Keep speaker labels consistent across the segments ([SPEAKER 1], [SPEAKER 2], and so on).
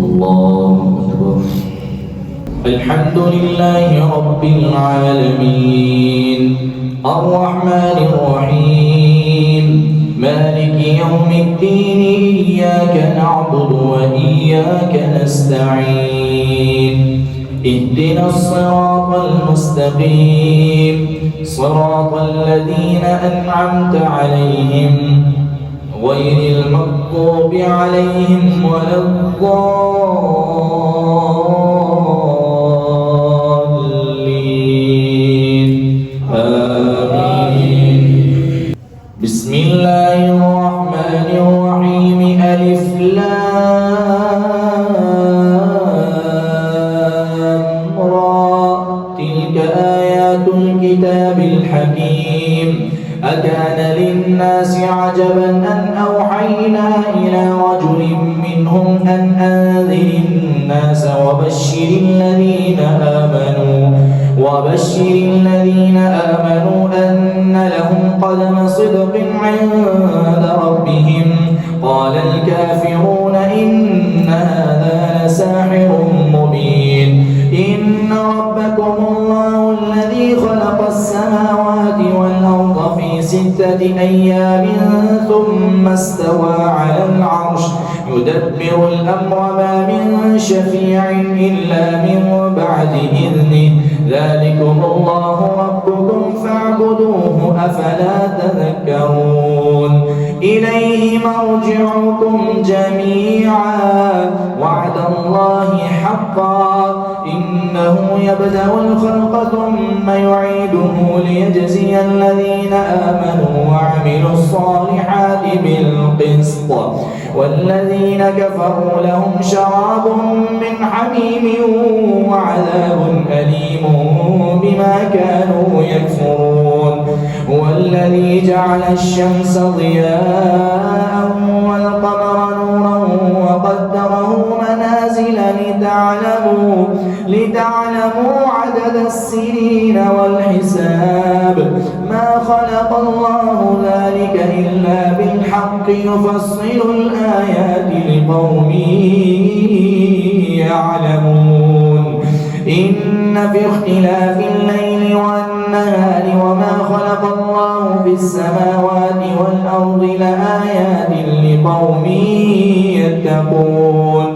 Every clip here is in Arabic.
[SPEAKER 1] الله أكبر. الحمد لله رب العالمين الرحمن الرحيم مالك يوم الدين إياك نعبد وإياك نستعين اهدنا الصراط المستقيم صراط الذين أنعمت عليهم غير المغضوب عليهم ولا الضالين آمين. بسم الله الرحمن الرحيم ألف لام را تلك آيات الكتاب الحكيم أكان للناس عجبا أن أوحينا إلى رجل منهم أن أنذر الناس وبشر الذين آمنوا أن لهم قدم صدق عند ربهم قال الكافرون إن هذا لساحر مبين إن ربكم الله الذي خلق السماوات والأرض في 6 أيام ثم استوى على العرش يدبر الأمر ما من شفيع إلا من بعد إذنه ذلكم الله ربكم فاعبدوه أفلا تذكرون إليه مرجعكم جميعا وعد الله حقا إنه يبدأ الخلق ثم يعيده ليجزي الذين آمنوا وعملوا الصالحات بالقسط والذين كفروا لهم شراب من حميم وعذاب أليم بما كانوا يكفرون هو الذي جعل الشمس ضياء والقمر نورا وقدره منازل لتعلموا عدد السنين والحساب ما خلق الله ذلك إلا بالحق يفصل الآيات لقوم يعلمون إن في اختلاف الليل والنهار وما خلق الله في السماوات والأرض لآيات لقوم يتقون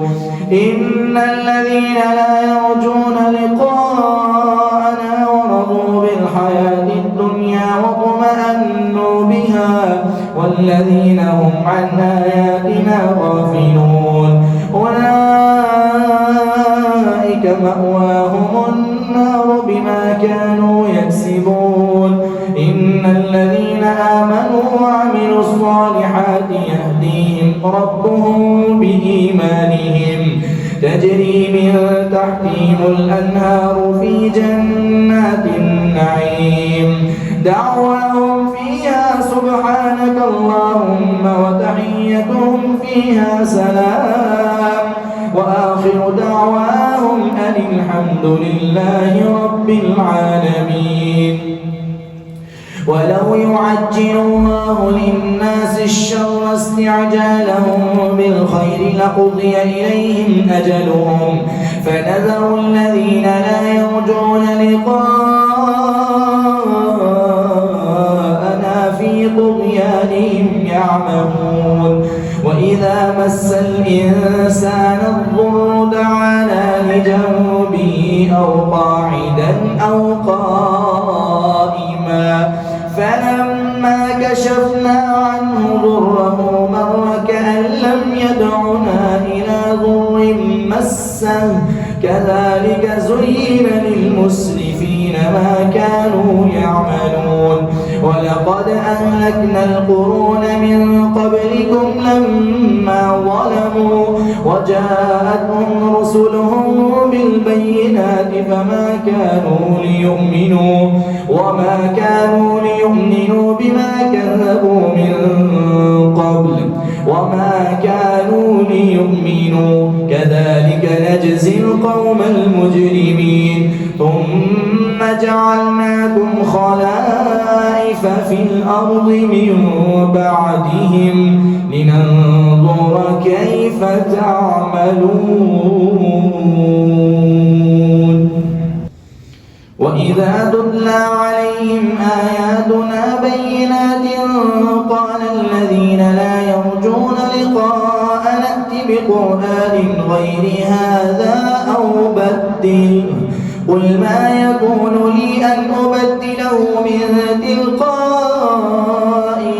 [SPEAKER 1] إن الذين لا يرجون لقاءنا ورضوا بالحياة الدنيا واطمأنوا بها والذين هم عن آياتنا غافلون أولئك مأواهم النار بما كانوا يكسبون إن الذين آمنوا وعملوا الصالحات يهديهم ربهم بإيمانهم تجري من تحتهم الأنهار في جنات النعيم دعواهم فيها سبحانك اللهم وتحيتهم فيها سلام وآخر دعواهم أن الحمد لله رب العالمين. ولو يعجل الله للناس الشر استعجالهم بالخير لقضي إليهم أجلهم فنذر الذين لا يرجون لقاءنا في طغيانهم يعمهون وإذا مس الإنسان الضر دعانا لجنبه أو قاعدا أو قائما فلما كشفنا عنه ضره مر كأن لم يدعنا إلى ضر مسه كذلك زين للمسرفين ما كانوا يعملون ولقد أهلكنا القرون من قبلكم لما ظلموا وجاءتهم رسلهم بالبينات فما كانوا ليؤمنوا بما كذبوا من قبل وما كانوا ليؤمنوا كذلك نجزي القوم المجرمين ثم جعلناكم خلائف في الأرض من بعدهم لننظر كيف تعملون وإذا تتلى عليهم آياتنا بينات قال الذين لا يرجون لقاء نأت بقرآن غير هذا أو بدل قل ما يكون لي أن أبدله من تلقاء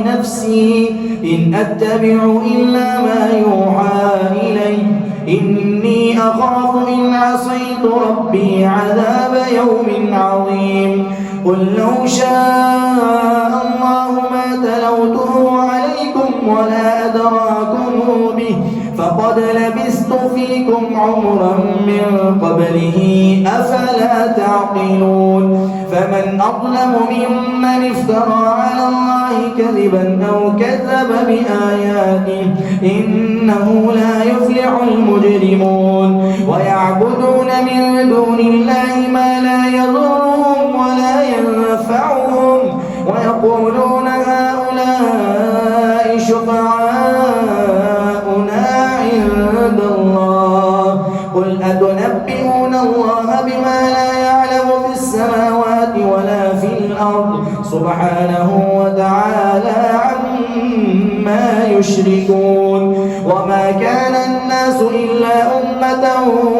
[SPEAKER 1] نفسي إن أتبع إلا ما يوحى إلي إني أخاف إن عصيت ربي عذاب يوم عظيم قل لو شاء الله ما تلوته عليكم ولا أدراكم به فقد لبثت فيكم عمرا من قبله أفلا تعقلون فمن أظلم ممن افترى على الله كذبا أو كذب بآياته إنه لا يفلح المجرمون ويعبدون من دون الله ما لا يضرهم ولا ينفعهم ويقولون هؤلاء شفعاؤنا عند الله قل أتنبئون الله بما لا يعلم في السماوات ولا في الأرض سبحانه وتعالى عما يشركون وما كان الناس إلا أمة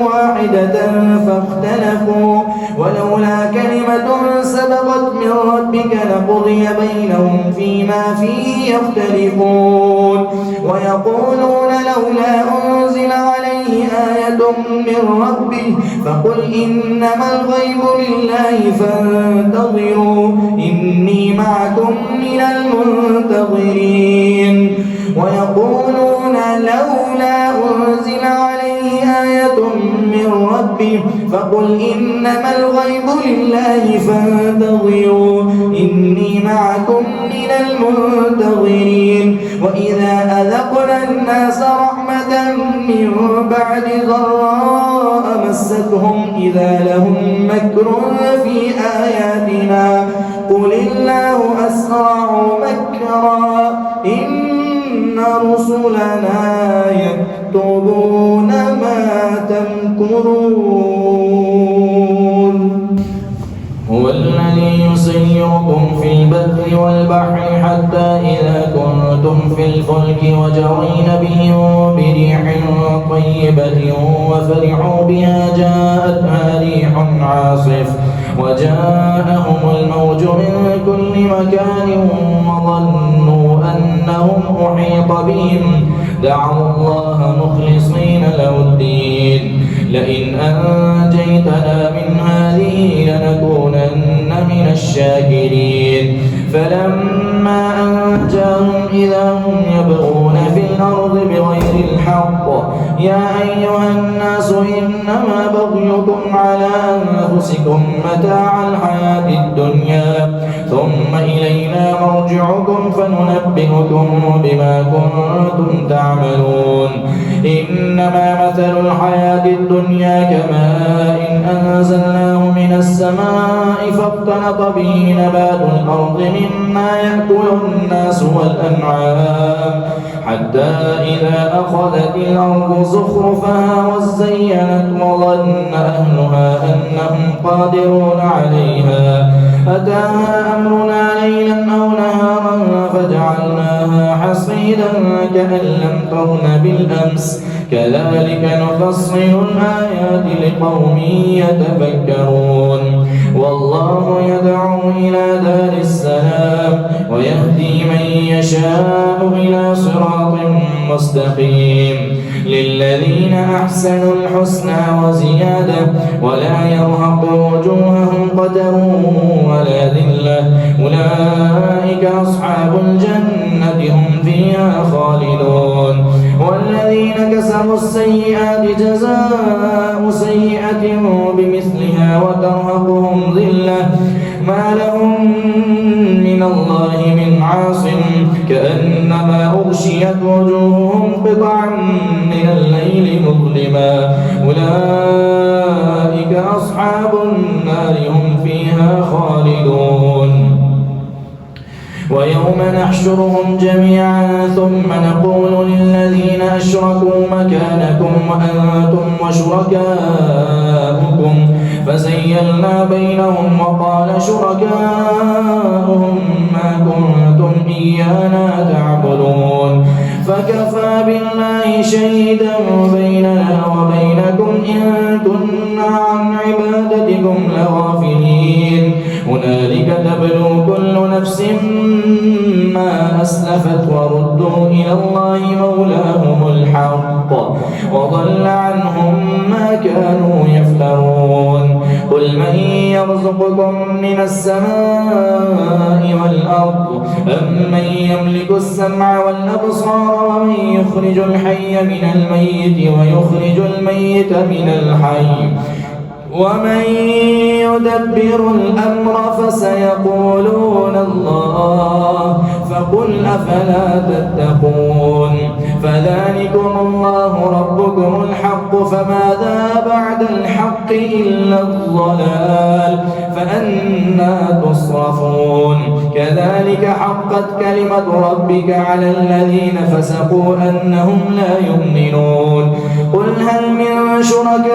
[SPEAKER 1] واحدة فاختلفوا ولولا كلمة سبقت من ربك لقضي بينهم فيما فيه يختلفون ويقولون لولا أنزل عليه آية من ربه فقل إنما الغيب لله فانتظروا إني معكم من المنتظرين ويقولون لولا أنزل عليه آية من ربه فقل إنما الغيب لله فانتظروا إني معكم من المنتظرين وإذا أذقنا الناس رحمة من بعد ضراء مستهم إذا لهم مكر في آياتنا قل الله أسرع مكرا إن رسلنا يكتبون ما تمكرون هو الذي يسيركم في البر والبحر حتى إذا كنتم في الفلك وجرين بهم بريح طيبة وفرحوا بها جاءتها ريح عاصف وجاءهم الموج من كل مكان وظنوا أنهم أحيط بهم دعوا الله مخلصين له الدين لئن أنجيتنا من هذه لنكونن من الشاكرين فلما أنجاهم إذا هم يبغون في الأرض بغير الحق يا أيها الناس إنما بغيكم على أنفسكم متاع الحياة الدنيا ثم إلينا مرجعكم فننبئكم بما كنتم تعملون إنما مثل الحياة الدنيا كماء أنزلناه من السماء فاختلط به نبات الأرض مما يأكل الناس والأنعام حتى إذا أخذت الأرض زخرفها وزينت وظن أهلها أنهم قادرون عليها أتاها أمرنا ليلا أو نهارا فجعلناها حصيدا كأن لم تغن بالأمس كذلك نفصل الآيات لقوم يتفكرون والله يدعو إلى دار السلام ويهدي من يشاء إلى صراط مستقيم للذين أحسنوا الحسنى وزيادة ولا يرهق وجوههم قدر ولا ذلة أولئك أصحاب الجنة هم فيها خالدون والذين كسبوا السيئات جزاء سيئة بمثلها وترهقهم ذلة ما لهم من الله من عاصم كأنما أغشيت وجوههم قطعا من الليل مظلما أولئك أصحاب النار هم فيها نحشرهم جميعا ثم نقول للذين أشركوا مكانكم وأنتم وشركاؤكم فزيلنا بينهم وقال شركاؤهم ما كنتم إيانا تعبدون فكفى بالله شهيدا بيننا وبينكم إن كنا عن عبادتكم لغافلين هنالك تبلو كل نفس ما أسلفت وردوا إلى الله مولاهم الحق وضل عنهم ما كانوا يفترون قل من يرزقكم من السماء والأرض أمن يملك السمع والأبصار ومن يخرج الحي من الميت ويخرج الميت من الحي ومن يدبر الأمر فسيقولون الله فقل أفلا تتقون فذلكم الله ربكم الحق فماذا بعد الحق إلا الضلال فأنى تصرفون كذلك حقت كلمة ربك على الذين فسقوا أنهم لا يؤمنون قل هل من شركائكم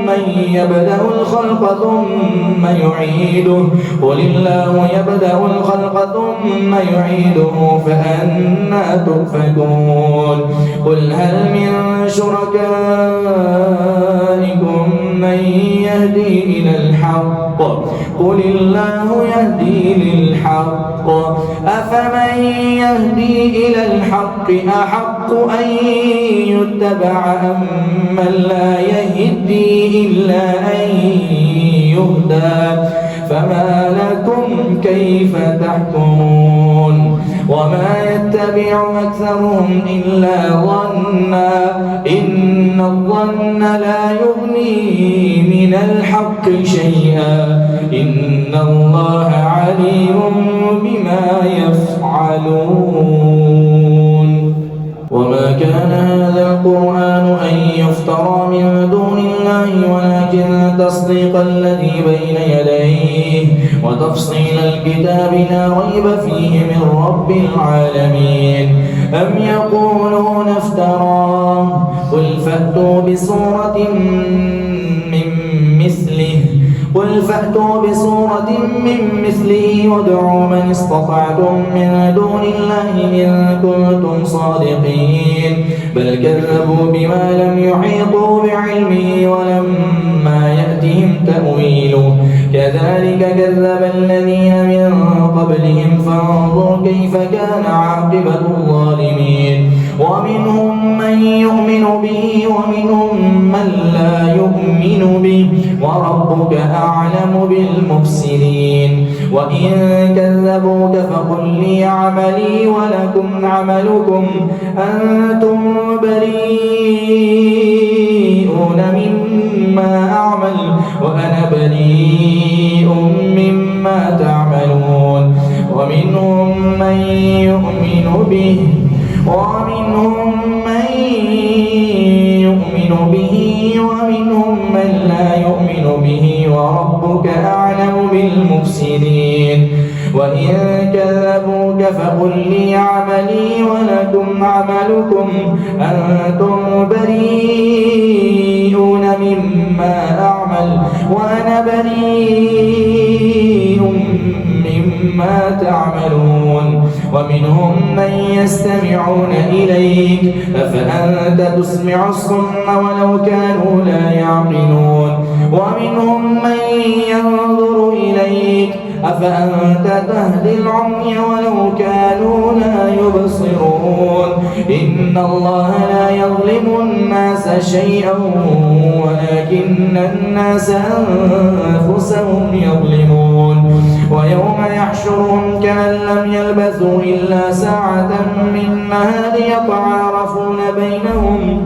[SPEAKER 1] من يبدأ الخلق ثم يعيده قل الله يبدأ الخلق ثم يعيده فأنى تؤفكون قل هل من شركائكم من يهدي إلى الحق قل الله يهدي للحق أفمن يهدي إلى الحق أحق أن يتبع أمن لا يهدي إلا أن يهدى فما لكم كيف تحكمون وما يتبع أكثرهم إلا ظنا إن الظن لا يغني من الحق شيئا إن الله عليم بما يفعلون وما كان هذا القرآن أن يفترى من دون الله ولكن تصديق الذي بين يديه وتفصيل الكتاب لا ريب فيه من رب العالمين أم يقولون افتراه قل فأتوا بسورة من مثله وادعوا من استطعتم من دون الله إن كنتم صادقين بل كذبوا بما لم يحيطوا بعلمه ولما يأتهم تأويله كذلك كذب الذين من قبلهم فانظر كيف كان عاقبة الظالمين ومنهم من يؤمن به ومنهم من لا يؤمن به وربك أعلم بالمفسدين وإن كذبوك فقل لي عملي ولكم عملكم أنتم بريئون مما أعمل وأنا بريء مما تعملون ومنهم من يؤمن به ومنهم من لا يؤمن به وربك أعلم بالمفسدين وإن كذبوك فقل لي عملي ولكم عملكم أنتم بريئون مما أعمل وأنا بريء مما تعملون ومنهم من يستمعون إليك أفأنت تسمع الصم ولو كانوا لا يعقلون ومنهم من ينظر إليك أفأنت تهدي العمي ولو كانوا لا يبصرون إن الله لا يظلم الناس شيئا ولكن الناس أنفسهم يظلمون ويوم يحشرهم كأن لم يلبثوا إلا ساعة من النهار يتعارفون بينهم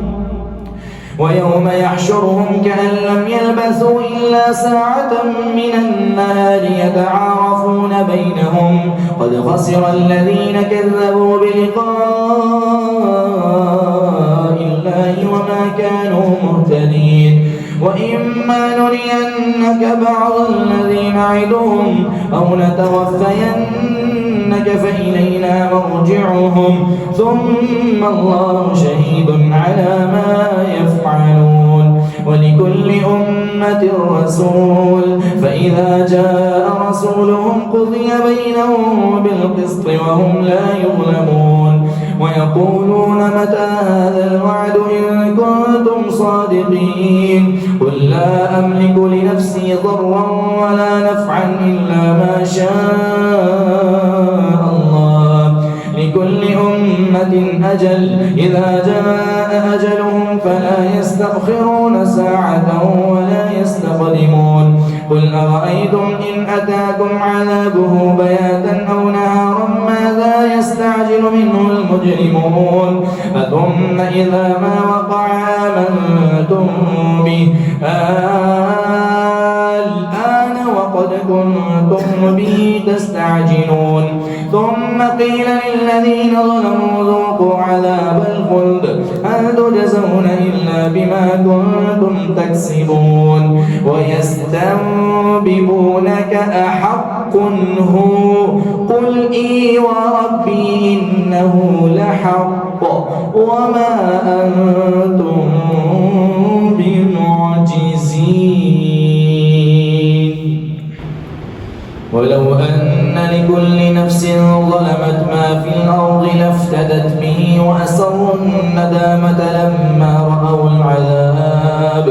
[SPEAKER 1] ويوم يحشرهم كأن لم يلبثوا إلا ساعة من النهار يتعارفون بينهم قد خسر الذين كذبوا بلقاء الله وما كانوا مهتدين وإما نرينك بعض الذين نعدهم أو نتوفينك إنك فإلينا مرجعهم ثم الله شهيد على ما يفعلون ولكل أمة رسول فإذا جاء رسولهم قضي بينهم بالقسط وهم لا يظلمون ويقولون متى هذا الوعد إن كنتم صادقين قل لا أملك لنفسي ضرا ولا نفعا إلا ما شاء الله لكل أمة أجل إذا جاء أجلهم فلا يستأخرون ساعة ولا يستقدمون قل أرأيتم إن أتاكم عذابه بياتا أو نهارا ماذا يستعجل منه المجرمون ثم إذا ما وقع آمنتم به الآن وقد كنتم به تستعجلون ثم قيل للذين ظلموا ذوقوا عذاب الخلد هل تجزون إلا بما كنتم تكسبون ويستنبئونك أحق هو قل إي وربي إنه لحق وما أنتم بمعجزين ولو أن لكل نفس ظلمت ما في الأرض لافتدت به وأسروا الندامة لما رأوا العذاب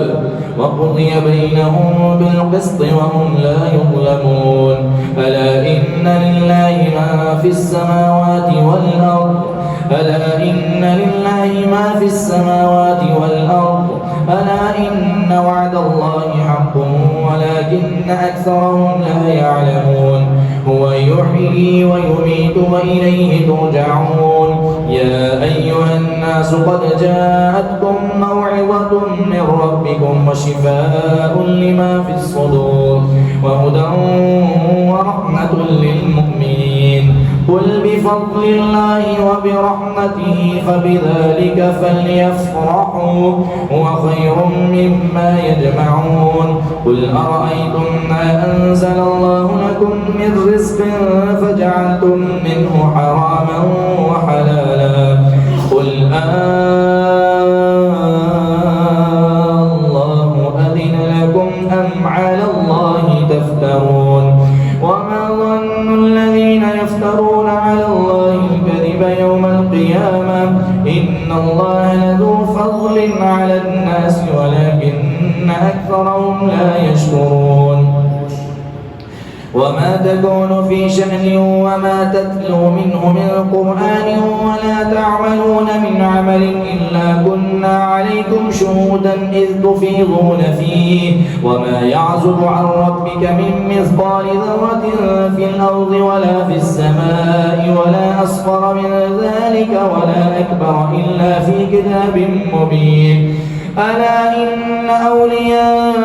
[SPEAKER 1] وقضي بينهم بالقسط وهم لا يظلمون ألا إن لله ما في السماوات والأرض ألا إن لله ما في السماوات والأرض ألا إن وعد الله حق ولكن أكثرهم لا يعلمون هو يحيي ويميت وإليه ترجعون يا أيها الناس قد جاءتكم موعظة من ربكم وشفاء لما في الصدور وهدى ورحمة للمؤمنين قل بفضل الله وبرحمته فبذلك فليفرحوا هو خير مما يجمعون قل أرأيتم ما أنزل الله لكم من رزق فجعلتم منه حراما وحلالا قل الله أذن لكم أم على الله تفترون وما ظن الذين يفترون على الله الكذب يوم القيامة إن الله لذو فضل على الناس ولكن أكثرهم لا يشكرون وما تكون في شأن وما تتلو منه من قرآن ولا تعملون من عمل إلا كنا عليكم شهودا إذ تفيضون فيه وما يعزب عن ربك من مثقال ذرة في الأرض ولا في السماء ولا أصغر من ذلك ولا أكبر إلا في كتاب مبين ألا إن أولياء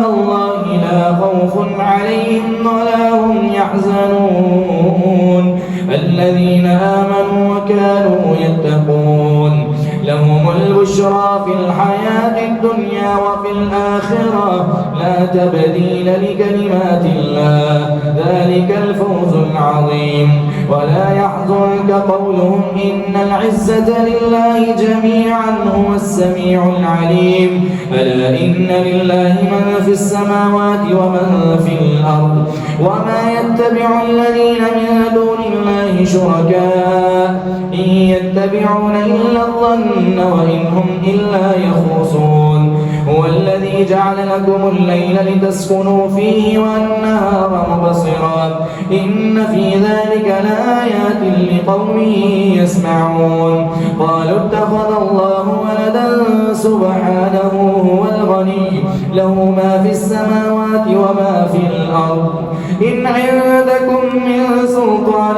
[SPEAKER 1] الله لا خوف عليهم ولا هم يحزنون الذين آمنوا وكانوا يتقون لهم البشرى في الحياة الدنيا وفي الآخرة لا تبديل لكلمات الله ذلك الفوز العظيم ولا يحزنك قولهم إن العزة لله جميعا هو السميع العليم ألا إن لله من في السماوات ومن في الأرض وما يتبع الذين من دون الله شركاء إن يتبعون إلا الظن وإن هم إلا يخرصون هو الذي جعل لكم الليل لتسكنوا فيه والنهار مبصرا إن في ذلك لآيات لقوم يسمعون قالوا اتخذ الله ولدا سبحانه هو الغني له ما في السماوات وما في الأرض إن عندكم من سلطان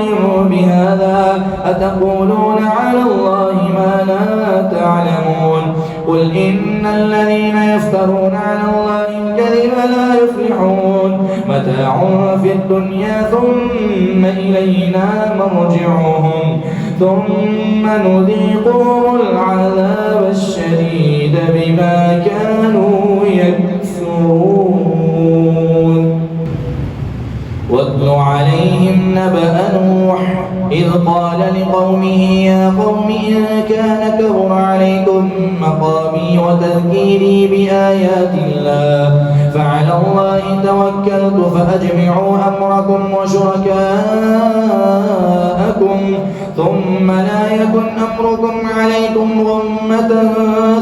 [SPEAKER 1] بهذا أتقولون على الله ما لا تعلمون قل إن الذين يفترون على الله الكذب لا يفلحون متاع في الدنيا ثم إلينا مرجعهم ثم نذيقهم العذاب الشديد بما كانوا يكفرون واتل عليهم نبأ لقومه يا قوم إن كان كبر عليكم مقامي وتذكيري بآيات الله فعلى الله توكلت فأجمعوا أمركم وشركاءكم ثم لا يكن أمركم عليكم غمة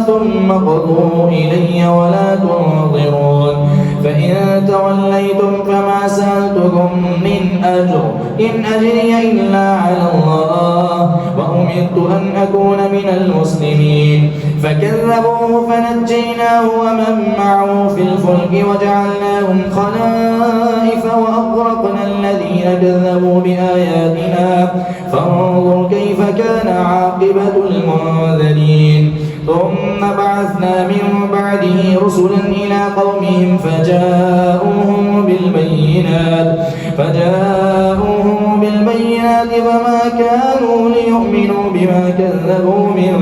[SPEAKER 1] ثم قضوا إلي ولا تنظرون فإن توليتم فما سألتكم من أجر إن أجري إلا على الله وأمرت أن أكون من المسلمين فكذبوه فنجيناه ومن معه في الفلك وجعلناهم خلائف وأغرقنا الذين كذبوا بآياتنا فانظر كيف كان عاقبة المنذرين ثم بعثنا من بعده رسلا إلى قومهم فجاءوهم بالبينات فما كانوا ليؤمنوا بما كذبوا من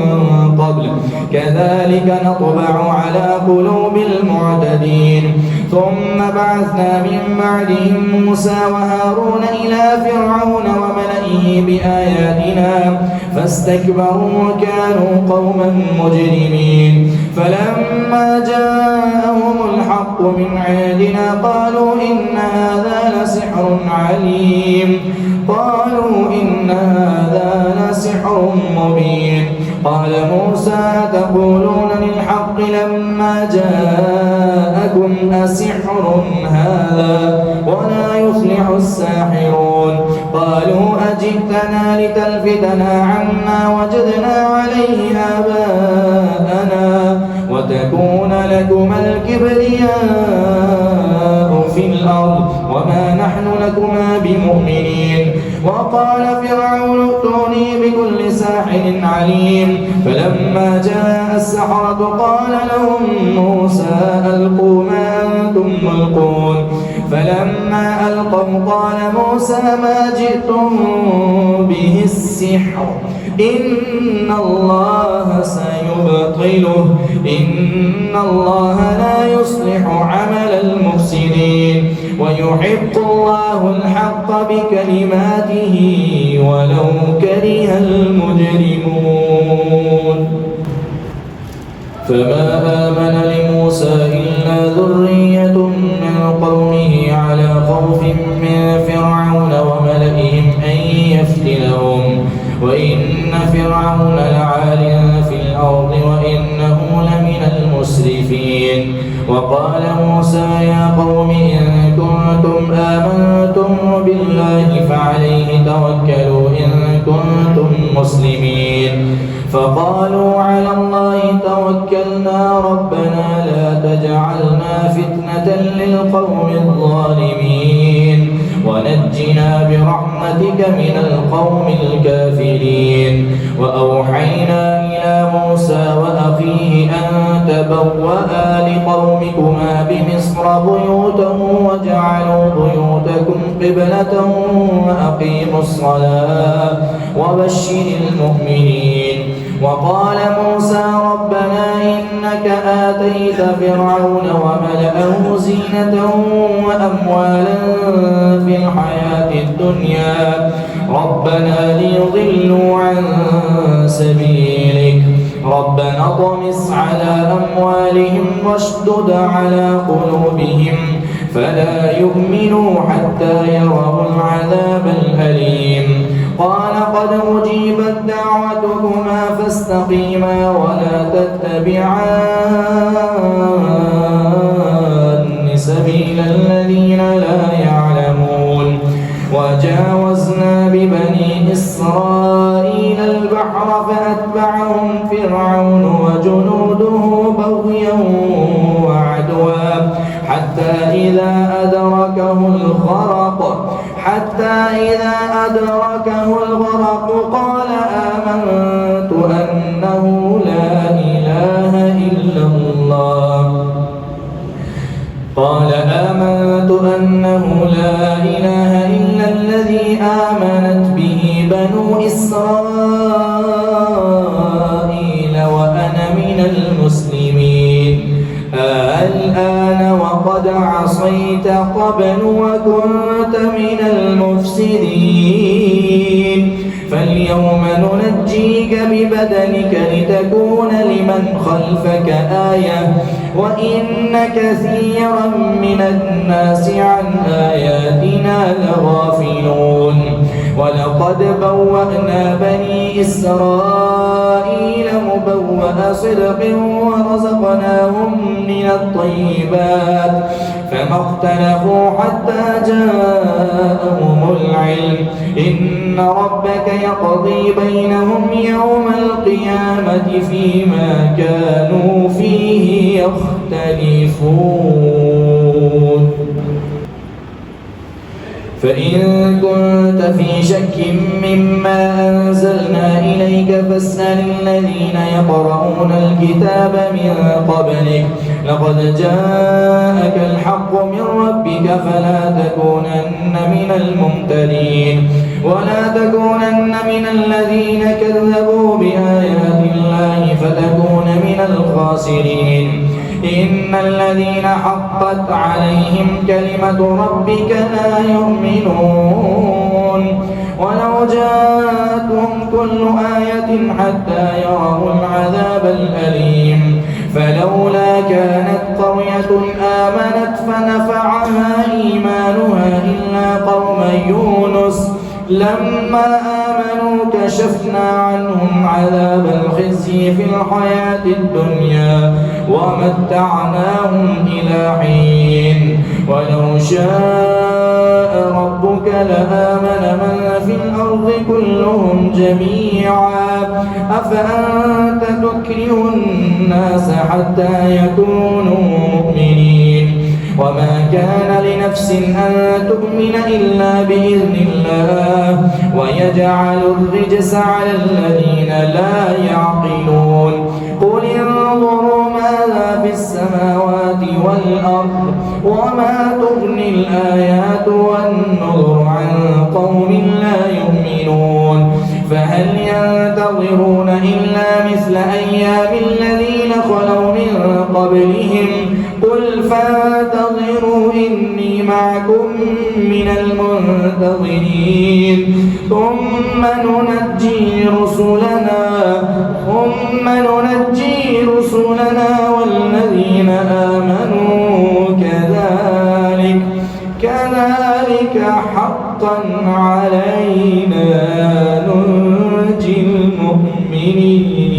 [SPEAKER 1] قبل كذلك نطبع على قلوب المعتدين ثم بعثنا من بعدهم موسى وهارون إلى فرعون وملئه بآياتنا فاستكبروا وكانوا قوما مجرمين فلما جاءهم الحق من عندنا قالوا إن هذا لسحر مبين قال موسى أتقولون للحق لما جاءكم أسحر هذا ولا يفلح الساحرون قالوا أجئتنا لتلفتنا عما وجدنا عليه آباءنا وتكون لكما الكبرياء في الأرض وما نحن لكما بمؤمنين وقال فرعون ائتوني بكل ساحر عليم فلما جاء السحرة قال لهم موسى ألقوا ما أنتم ملقون فلما ألقوا قال موسى ما جئتم به السحر إن الله سيبطله إن الله لا يصلح عمل المفسدين ويحق الله الحق بكلماته ولو كره المجرمون فما آمن لموسى إلا ذرية من قومه على خوف من فرعون وملئهم أن يفتنهم وإن فرعون لعال في الأرض وإنه لمن المسرفين وقال موسى يا قوم إن كنتم آمنتم بالله فعليه توكلوا إن كنتم مسلمين فقالوا على الله توكلنا ربنا لا تجعلنا فتنة للقوم الظالمين ونجنا برحمتك من القوم الكافرين وأوحينا إلى موسى وأخيه أن تبوأ لقومكما بمصر بيوتا وجعلوا بيوتكم قبلة وأقيموا الصلاة وبشر المؤمنين وقال موسى ربنا إنك آتيت فرعون وملأه زينة وأموالا في الحياة الدنيا ربنا ليضلوا عن سبيلك ربنا اطمس على أموالهم واشدد على قلوبهم فلا يؤمنوا حتى يروا العذاب الأليم قال قد أجيبت دعوتكما فاستقيما ولا تتبعان سبيل الذين لا يعلمون وجاوزنا ببني إسرائيل البحر فأتبعهم فرعون وجنوده بغيا وعدوا حتى إذا أدركه الغرق قال آمنت أنه لا إله إلا الذي آمنت به بنو إسرائيل وأنا من المسلمين الآن وقد عصيت قبل وكنت من المفسدين فاليوم ننجيك ببدنك لتكون لمن خلفك آية وإن كثيرا من الناس عن آياتنا لغافلون ولقد بوأنا بني إسرائيل مبوأ صدق ورزقناهم من الطيبات فما اختلفوا حتى جاءهم العلم إن ربك يقضي بينهم يوم القيامة فيما كانوا فيه يختلفون فإن كنت في شك مما أنزلنا إليك فاسأل الذين يقرؤون الكتاب من قبلك لقد جاءك الحق من ربك فلا تكونن من الممترين ولا تكونن من الذين كذبوا بآيات الله فتكون من الخاسرين إن الذين حقت عليهم كلمة ربك لا يؤمنون ولو جاءتهم كل آية حتى يروا العذاب الأليم فلولا كانت قرية آمنت فنفعها إيمانها إلا قوم يونس لما آمنوا كشفنا عنهم عذاب الخزي في الحياة الدنيا ومتعناهم إلى حين ولو شاء ربك لآمن من في الأرض كلهم جميعا أفأنت تكره الناس حتى يكونوا مؤمنين وما كان لنفس أن تؤمن إلا بإذن الله ويجعل الرجس على الذين لا يعقلون قل انظروا ماذا في السماوات والأرض وما تغني الآيات والنذر عن قوم لا يؤمنون فهل ينتظرون إلا مثل أيام الذين خلوا من قبلهم قل فانتظروا إني معكم من المنتظرين ثم ننجي رسلنا والذين آمنوا كذلك حقا علينا ننجي المؤمنين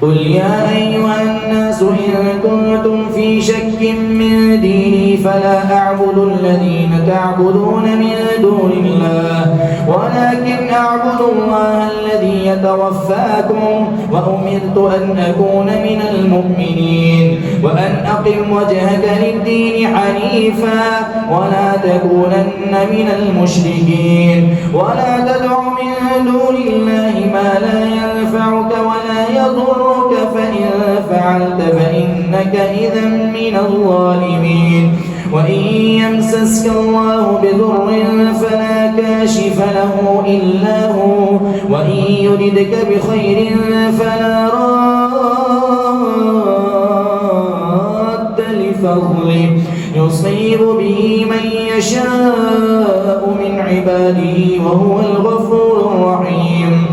[SPEAKER 1] قل يا أيها الناس إن كنتم في شك من ديني فلا أعبد الذين تعبدون من دون الله ولكن أعبد الله الذي يتوفاكم وأمرت أن أكون من المؤمنين وأن أقم وجهك للدين حنيفا ولا تكونن من المشركين ولا تدع من دون الله ما لا ينفعك ولا يضرك فإن فعلت فإنك إذا من الظالمين وإن يمسسك الله بضر فلا كاشف له إلا هو وإن يردك بخير فلا راد لفضله يصيب به من يشاء من عباده وهو الغفور الرحيم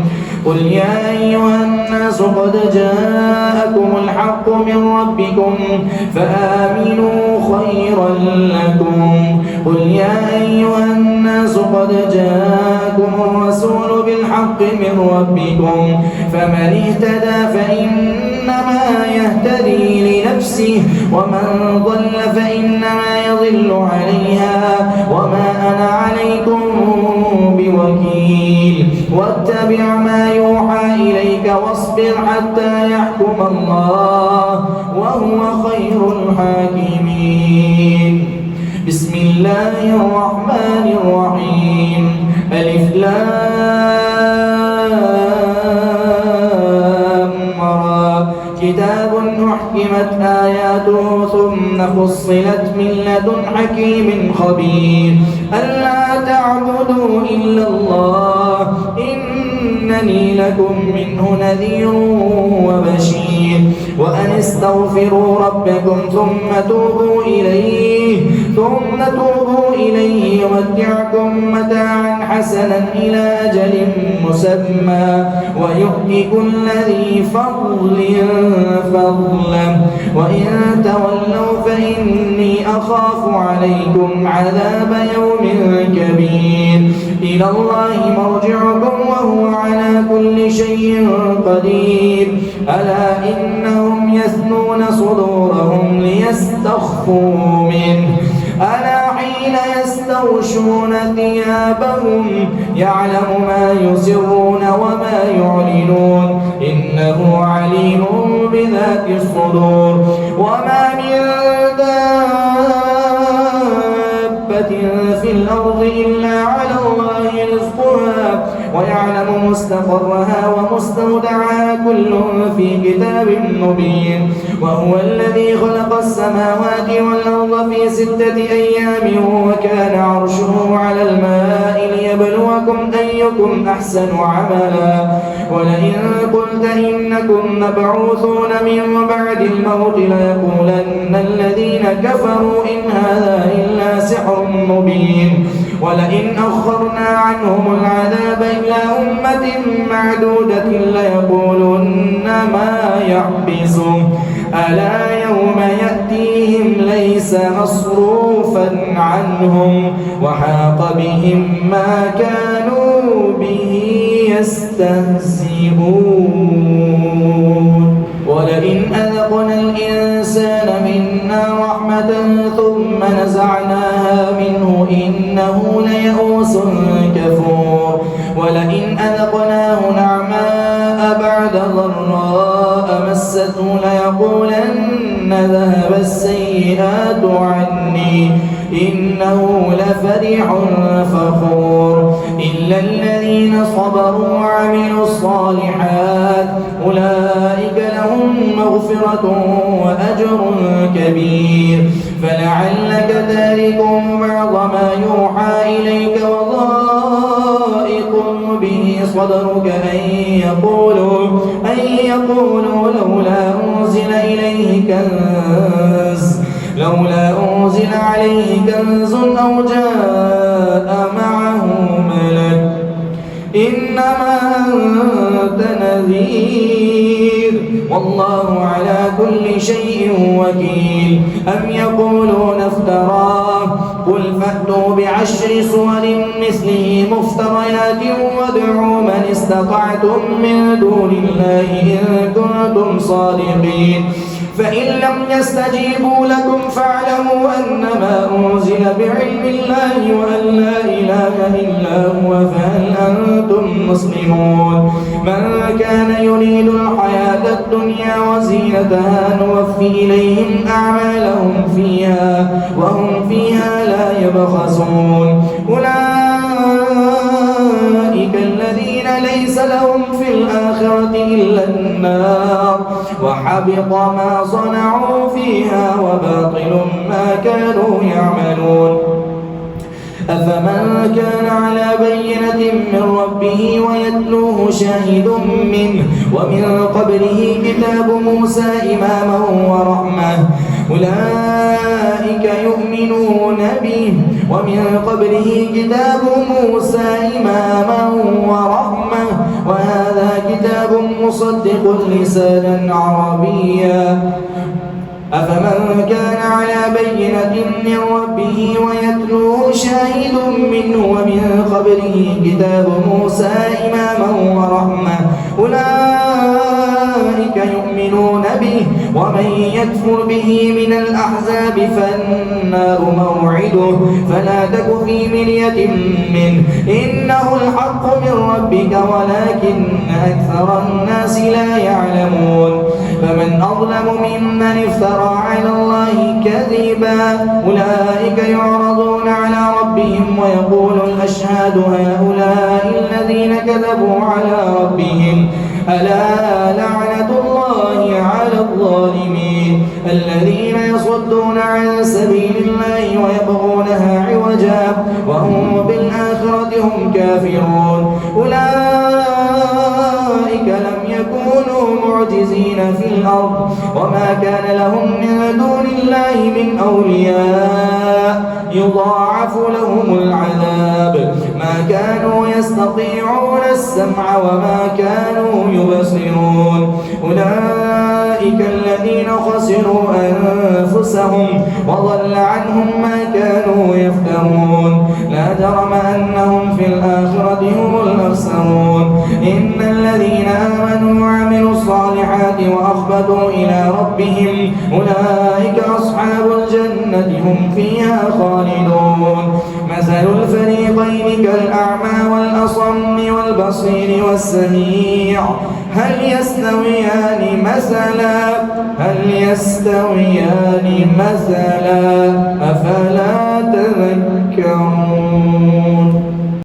[SPEAKER 1] قل يا أيها الناس قد جاءكم الحق من ربكم فآمنوا خيرا لكم قل يا أيها الناس قد جاءكم الرسول بالحق من ربكم فمن اهتدى فإنما يهتدي لنفسه ومن ضل فإنما يضل عليها وما أنا عليكم بوكيل واتبع ما يوحى إليك واصبر حتى يحكم الله وهو خير الحاكمين بسم الله الرحمن الرحيم ألف لام را كتاب أحكمت آياته ثم فصلت من لدن حكيم خبير ألا تعبدوا إلا الله إنني لكم منه نذير وبشير وأن استغفروا ربكم ثم توبوا إليه يمتعكم متاعا حسنا إلى أجل مسمى ويؤتي كل ذي فضل فضله وإن تولوا فإني أخاف عليكم عذاب يوم كبير إلى الله مرجعكم وهو على كل شيء قدير ألا إنهم يثنون صدورهم ليستخفوا منه ألا حين يستغشون ثيابهم يعلم ما يسرون وما يعلنون إنه عليم بذات الصدور وما من دابة في الأرض إلا على الله رزقها ويعلم مستقرها ومستودعها كل في كتاب مبين وهو الذي خلق السماوات والأرض في 6 أيام وكان عرشه على الماء ليبلوكم أيكم أحسن عملا ولئن قلت إنكم مبعوثون من بعد الموت ليقولن الذين كفروا إن هذا إلا سحر مبين ولئن أخرنا عنهم العذاب إلى أمة معدودة ليقولن ما يحبسهم ألا يوم يأتيهم ليس مصروفا عنهم وحاق بهم ما كانوا به يستهزئون ولئن أذقنا الإنسان منا رحمة ثم نزعناها منه إنه ليئوس كفور ولئن أذقناه نعماء بعد ضراء مسته ليقولن ذهب السيئات عني إنه لفرح فخور إلا الذين صبروا وعملوا الصالحات أولئك لهم مغفرة وأجر كبير فلعلك تارك بعض ما يوحى إليك وضائق به صدرك أن يقولوا لولا أنزل عليه كنز أو جاء معه ملك إنما أنت نذير والله على كل شيء وكيل أم يقولون افتراه قل فأتوا ب10 سور مثله مفتريات وادعوا من استطعتم من دون الله إن كنتم صادقين فإن لم يستجيبوا لكم فاعلموا أنما أنزل بعلم الله وأن لا إله إلا هو فهل أنتم مسلمون من كان يريد الحياة الدنيا وزينتها نوفي إليهم أعمالهم فيها وهم فيها لا يبخسون أولئك الذين ليس لهم في الآخرة إلا النار وحبط ما صنعوا فيها وباطل ما كانوا يعملون أفمن كان على بينة من ربه ويتلوه شاهد منه ومن قبله كتاب موسى إماما ورحمة أولئك يؤمنون به ومن قبله كتاب موسى إماما ورحمة وهذا كتاب مصدق لسانا عربيا أفمن كان على بينة من ربه ويتلوه شاهد منه ومن قبله كتاب موسى إماما ورحمة أولئك يؤمنون به ومن يكفر به من الأحزاب فالنار موعده فلا تك في مرية منه إنه الحق من ربك ولكن أكثر الناس لا يعلمون فمن أظلم ممن افترى على الله كذبا أولئك يعرضون على ربهم ويقول الأشهاد هؤلاء الذين كذبوا على ربهم ألا لعنة الله على الظالمين الذين يصدون عن سبيل الله ويبغونها عوجا وهم بالآخرة هم كافرون أولئك لم يكونوا معجزين مفسدين في الأرض وما كان لهم من دون الله من أولياء يضاعف لهم العذاب ما كانوا يستطيعون السمع وما كانوا يبصرون أولئك الذين خسروا أنفسهم وضل عنهم ما كانوا يفترون لا جرم أنهم في الآخرة هم الأخسرون إن الذين آمنوا وعملوا الصالحات وأخبتوا إلى ربهم أولئك أصحاب الجنة هم فيها خالدون مثل الفريقين كالأعمى والأصم والبصير والسميع هل يستويان مثلا أفلا تذكرون